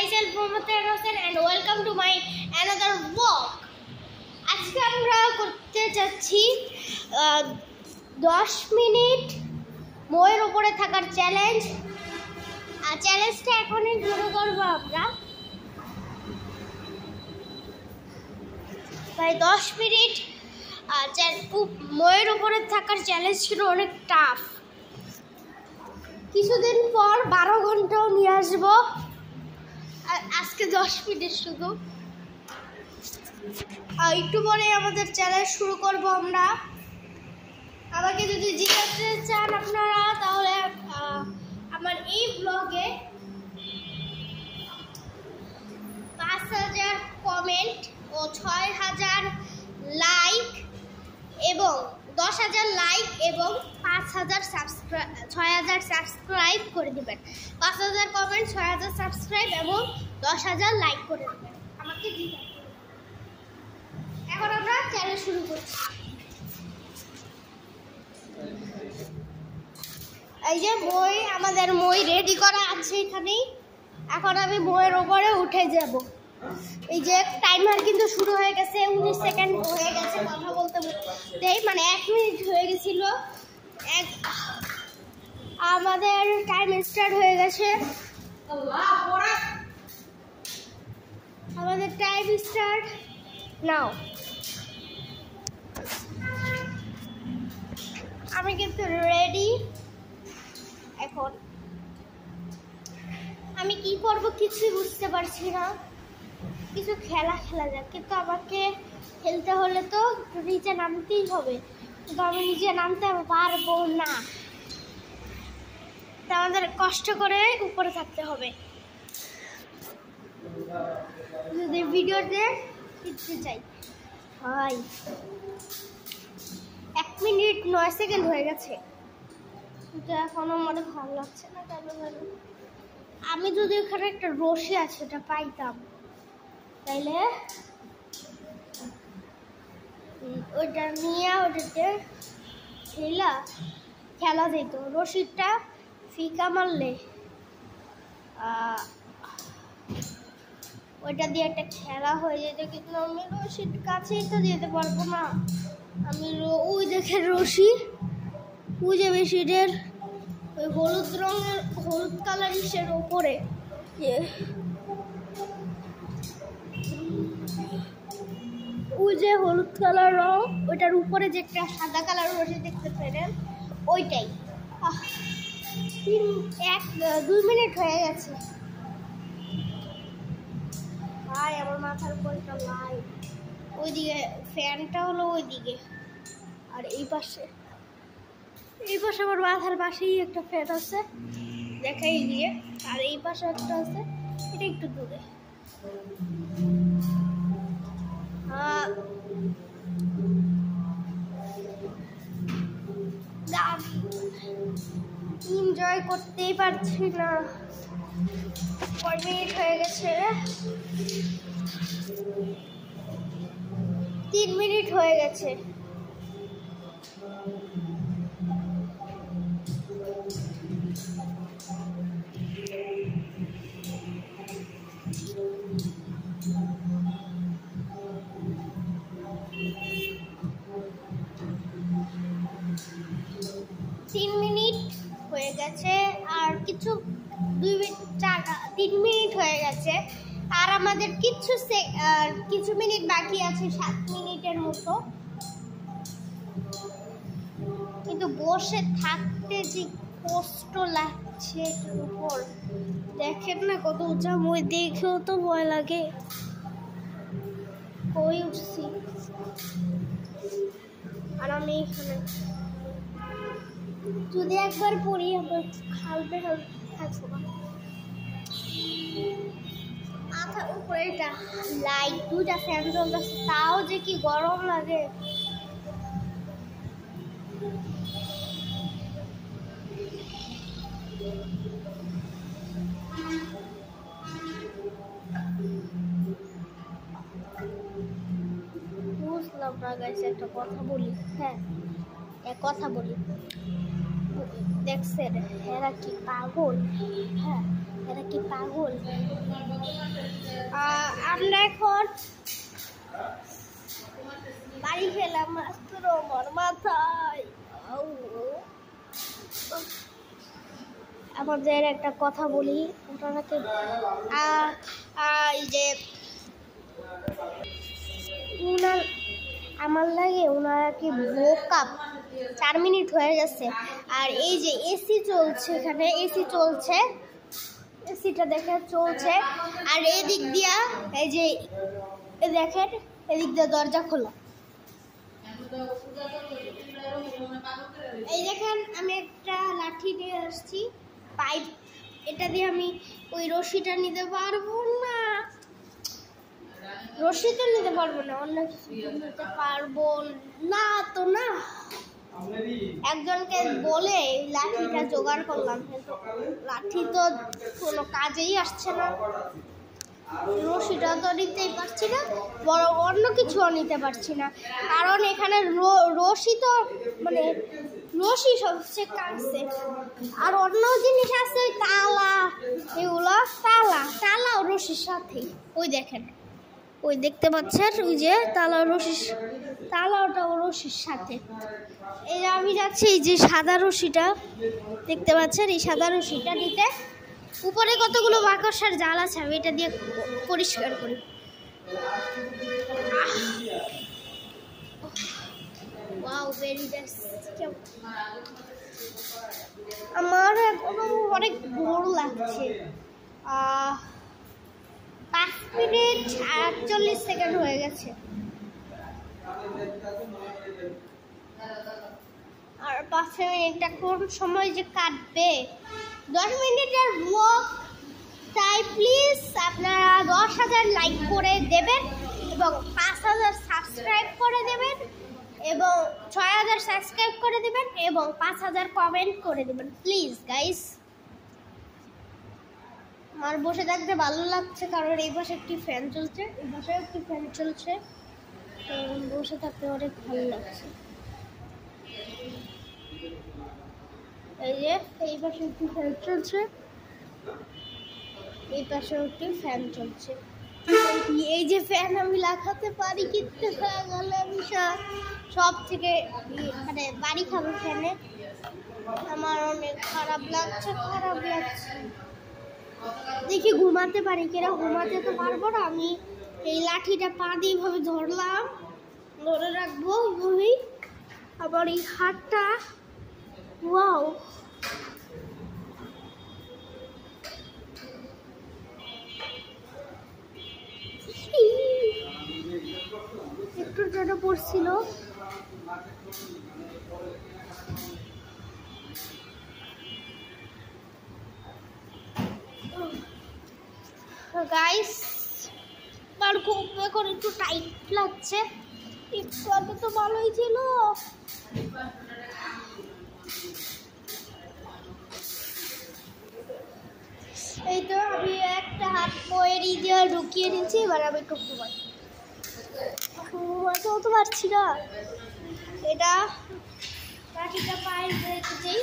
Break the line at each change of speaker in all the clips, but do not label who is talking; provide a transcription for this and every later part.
myself Mohammed Hossein and welcome to my another vlog. আজকে আমরা করতে যাচ্ছি 10 মিনিট ময়ের উপরে থাকার চ্যালেঞ্জ। আর চ্যালেঞ্জটা এখনই শুরু করব আমরা। ভাই 10 মিনিট ময়ের উপরে থাকার চ্যালেঞ্জ ছিল অনেক টাফ। কিছুদিন পর 12 ঘন্টাও নিয়ে আসবো, আর আজকে 10 মিনিট শুধু। একটু পরে আমাদের চ্যালেঞ্জ শুরু করব আমরা। আমাকে যদি জিজ্ঞাসা চান আপনারা, তাহলে আমার এই ব্লগে 5000 কমেন্ট ও 6000 লাইক এবং 10,000 লাইক এবং 6000 সাবস্ক্রাইব করে দিবেন। 5000 কমেন্ট, 6000 সাবস্ক্রাইব এবং 10,000 লাইক করে দিবেন আমাকে দিবেন। এখন আমরা চ্যালেঞ্জ শুরু করছি। এই যে আমাদের মই রেডি করা আছে এখানেই। এখন আমি মইয়ের উপরে উঠে যাব। এই যে টাইমার কিন্তু শুরু হয়ে গেছে, 19 সেকেন্ড হয়ে গেছে কথা বলতে বলতে, মানে 1 মিনিট হয়ে গেছিল। আমাদের টাইম স্টার্ট হয়ে গেছে। আমাদের টাইম স্টার্ট নাও। আমি কিন্তু রেডি। এখন আমি কি করব কিছুই বুঝতে পারছি না। কিছু খেলা যাক, কিন্তু আমাকে খেলতে হলে তো নিচে নামতেই হবে, কিন্তু আমি নিচে নামতে পারবো না। তা আমাদের কষ্ট করে উপরে থাকতে হবে যদি ভিডিওতে শিখতে চাই। ভাই 1 মিনিট 9 সেকেন্ড হয়ে গেছে, কিন্তু এখনো মনে ভালো লাগছে না কেন জানো। আমি যদি ওখানে একটা রশি আছে ওটা পাইতাম, তাইলে ওইটা নিয়ে ওটাতে খেলা যেত। রশিটা ফিকা মারলে ওইটা দিয়ে একটা খেলা হয়ে যেত, কিন্তু আমি রশির কাছেই তো যেতে পারবো না। আমি ওই দেখে রশি, ওই যে বেশিদের ওই হলুদ কালার ইসের ওপরে, ওই যে হলুদ কালার রং, ওইটার উপরে যে একটা সাদা কালার রশি দেখতে পেলেন, ওইটাই। 2 মিনিট হয়ে গেছে। ভাই আমার মাথার উপর একটা লাইট, ওইদিকে ফ্যানটা হলো ওইদিকে, আর এই পাশে আমার মাথার পাশেই একটা ফ্যান আছে, দেখাই গিয়ে। আর এই পাশে একটা আছে, এটা একটু দূরে। এনজয় করতেই পারছি না। 4 মিনিট হয়ে গেছে, 3 মিনিট হয়ে গেছে। আর কিছু 3 মিনিট হয়ে গেছে, আর আমাদের কিছু মিনিট বাকি আছে, 7 মিনিটের মতো। কিন্তু বসে থাকতে যে কষ্ট লাগছে এটার উপর, দেখেন না কত উঁচা। মই দেখেও তো ভয় লাগে। কই উঠছি, আর আমি এখানে যদি একবার পড়ি আমার খালবে থাকবো না। মাথার উপরে এটা লাইট, 2টা ফ্যান চলতেছে, তাও যে কি গরম লাগে। বুঝলাম না গাইস, একটা কথা বলি। হ্যাঁ, এক কথা বলি। দেখছেন এরা কি পাগল? হ্যাঁ, এরা কি পাগল? আমরা এখন বাড়ি খেলাম মাত্র আমার মাথায়। আমাদের একটা কথা বলি, ওনাকে এই যে উনার আমার লাগে ওনারা কি বোকা। 4 মিনিট হয়ে গেছে আর এই যে এসি চলছে, এখানে এসি চলছে, এসিটা দেখে চলছে। আর এদিক দিয়া এই যে দেখেন এদিক দিয়ে দরজা খোলা। এই দেখেন আমি একটা লাঠি নিয়ে আসছি, পাইপ, এটা দিয়ে আমি ওই রশিটা নিতে পারবো না, রশি তো নিতে পারবো না, অন্য কিছু নিতে পারবো না তো না। একজনকে বলে লাঠিটা জোগাড় করলাম, কিন্তু লাঠি তো কোনো কাজেই আসছে না, রশিটা তো নিতেই পারছি না, বড় অন্য কিছুও নিতে পারছি না, কারণ এখানে রশি তো মানে রশি সবচেয়ে কাছে, আর অন্য জিনিস আছে ওই তালা, এগুলো তালা ও রশির সাথে। ওই দেখেন, ওই দেখতে পাচ্ছেন ওই যে তালাটা ও রশির সাথে। এই যে আমি যাচ্ছি এই যে সাদা রশিটা দেখতে পাচ্ছেন, এই সাদা রশিটা নিতে। উপরে কতগুলো মাকড়সার জাল আছে, আমি এটা দিয়ে পরিষ্কার করি। Wow, very nice. আমার এখনো অনেক বোর লাগছে। 5 মিনিট 48 সেকেন্ড হয়ে গেছে, আর 5 মিনিটটা কোন সময় যে কাটবে। 10 মিনিটের ব্লগ, তাই প্লিজ আপনারা 10,000 লাইক করে দেবেন এবং 5,000 সাবস্ক্রাইব করে দেবেন এবং 6,000 সাবস্ক্রাইব করে দেবেন এবং 5,000 কমেন্ট করে দেবেন প্লিজ গাইস। আমার বসে থাকতে ভালো লাগছে কারণ এই পাশে একটি ফ্যান চলছে, এই পাশে একটি ফ্যান চলছে, তো বসে থাকতে অনেক ভালো লাগছে। এই যে এই পাশে একটি ফ্যান চলছে, এই পাশে একটি ফ্যান চলছে। এই যে ফ্যান আমি লাগাতে পারি কিন্তু সব থেকে মানে বাড়ি খাবে ফ্যানে। আমার অনেক খারাপ লাগছে। দেখি ঘুমাতে পারি কিনা, ঘুমাতে তো পারবো না। আমি এই লাঠিটা পা দিয়ে এইভাবে ধরলাম, ধরে রাখবো এইভাবেই। আবার এই হাতটা, ওয়াও, একটু যেন পড়ছিল। গাইস আমার খুব এখন একটু টাইট লাগছে, একটু আগে তো ভালোই ছিল। এই তো আমি একটা হাত বইয়ের দিয়ে ঢুকিয়ে নিচ্ছি, এবার আমি একটু ঘুমাতেও তো পারছি না। এটা লাঠিটা পায়ে রেখেছি,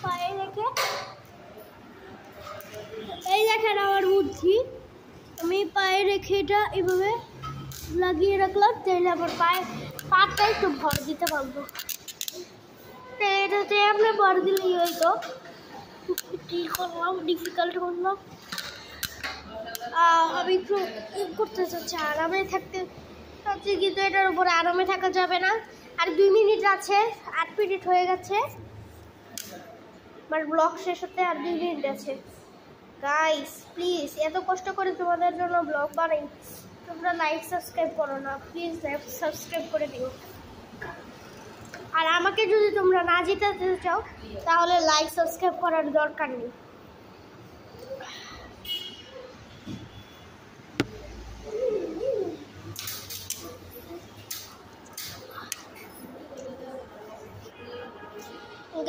পায়ে রেখে এই দেখেন আমার বুদ্ধি, আমি পায়ে রেখে এটা এভাবে লাগিয়ে রাখলাম, তাহলে আমার পাটা একটু ভর দিতে পারবো। এটাতে আমরা ভর দিলেই হয়তো করলাম, ডিফিকাল্ট করলাম। আমি একটু করতে চাচ্ছি, আরামে থাকতে চাচ্ছি, কিন্তু এটার উপরে আরামে থাকা যাবে না। আর 2 মিনিট আছে, 8 মিনিট হয়ে গেছে আমার ব্লগ শেষ হতে, আর 2 মিনিট আছে। গাইস প্লিজ, এত কষ্ট করে তোমাদের জন্য ব্লগ বানাই, তোমরা লাইক সাবস্ক্রাইব করো না, প্লিজ লাইক সাবস্ক্রাইব করে দিও। আর আমাকে যদি তোমরা না জিতাতে চাও তাহলে লাইক সাবস্ক্রাইব করার দরকার নেই।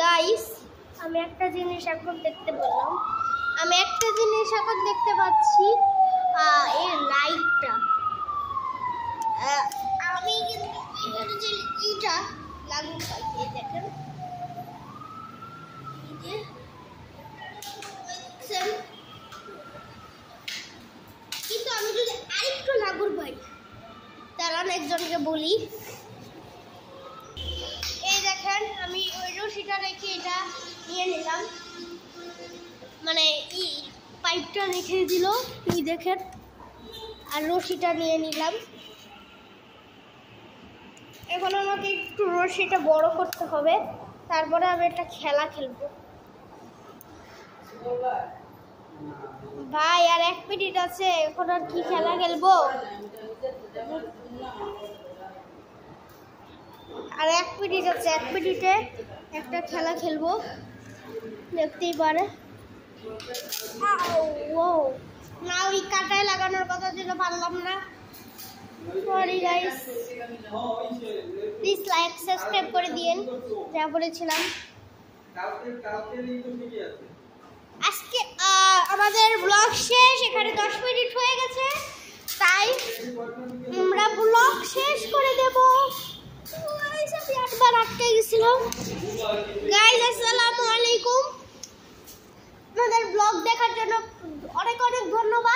গাইস আমি একটা জিনিস এখন দেখতে পেলাম, আমি একটা জিনিস এখন দেখতে পাচ্ছি, এর লাইটটা। আমি কিন্তু এটা লাগু পাই, দেখেন মানে পাইপটা রেখে দিল, দেখেন। আর রশিটা নিয়ে নিলাম। এখন আমাকে একটু রশিটা বড় করতে হবে, তারপরে আমি একটা খেলা খেলবো। ভাই আর 1 মিনিট আছে, এখন আর কি খেলা খেলবো? আর 1 মিনিট আছে, 1 মিনিটে একটা খেলা খেলবো, দেখতেই পারে। না, ওই কাটায় লাগানোর কথা যেন পারলাম না। Sorry guys, please like subscribe করে দিয়েন, যা বলেছিলাম। আজকে আমাদের ব্লগ শেষ, এখানে 10 মিনিট হয়ে গেছে, তাই আমরা ব্লগ শেষ করে দেব। একবার আটকে গেছিলাম। গাইস আসসালামু আলাইকুম, আমাদের ব্লগ দেখার জন্য অনেক অনেক ধন্যবাদ।